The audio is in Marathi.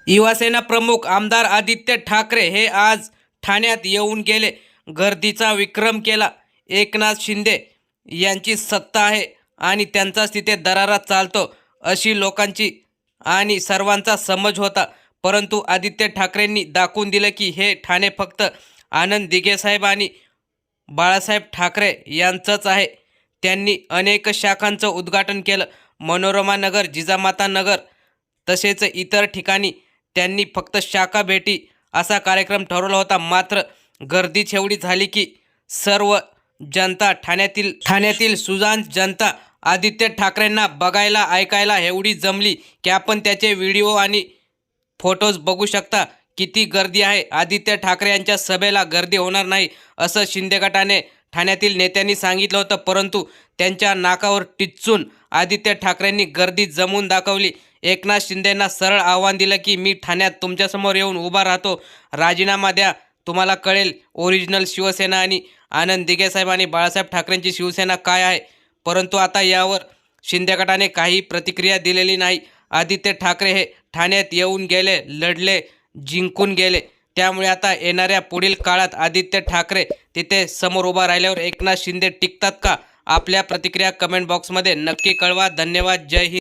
युवासेना प्रमुख आमदार आदित्य ठाकरे हे आज ठाण्यात येऊन गेले. गर्दीचा विक्रम केला. एकनाथ शिंदे यांची सत्ता आहे आणि त्यांचाच तिथे दरारा चालतो अशी लोकांची आणि सर्वांचा समज होता. परंतु आदित्य ठाकरेंनी दाखवून दिलं की हे ठाणे फक्त आनंद दिघेसाहेब आणि बाळासाहेब ठाकरे यांचंच आहे. त्यांनी अनेक शाखांचं उद्घाटन केलं. मनोरमा नगर, जिजामाता नगर तसेच इतर ठिकाणी त्यांनी फक्त शाखा भेटी असा कार्यक्रम ठरवला होता. मात्र गर्दीच एवढी झाली की सर्व जनता ठाण्यातील सुजाण जनता आदित्य ठाकरेंना बघायला ऐकायला एवढी जमली की आपण त्याचे व्हिडिओ आणि फोटोज बघू शकता. किती गर्दी आहे. आदित्य ठाकरे यांच्या सभेला गर्दी होणार नाही असं शिंदे गटाने ठाण्यातील नेत्यांनी सांगितलं होतं. परंतु त्यांच्या नाकावर टिच्चून आदित्य ठाकरेंनी गर्दी जमवून दाखवली. एकनाथ शिंदेंना सरळ आव्हान दिलं की मी ठाण्यात तुमच्यासमोर येऊन उभा राहतो. राजीनामा द्या. तुम्हाला कळेल ओरिजिनल शिवसेना आणि आनंद दिघेसाहेब आणि बाळासाहेब ठाकरेंची शिवसेना काय आहे. परंतु आता यावर शिंदे गटाने काही प्रतिक्रिया दिलेली नाही. आदित्य ठाकरे हे ठाण्यात येऊन गेले, लढले, जिंकून गेले. त्यामुळे आता येणाऱ्या पुढील काळात आदित्य ठाकरे तिथे समोर उभा राहिल्यावर एकनाथ शिंदे टिकतात का? आपल्या प्रतिक्रिया कमेंट बॉक्समध्ये नक्की कळवा. धन्यवाद. जय हिंद.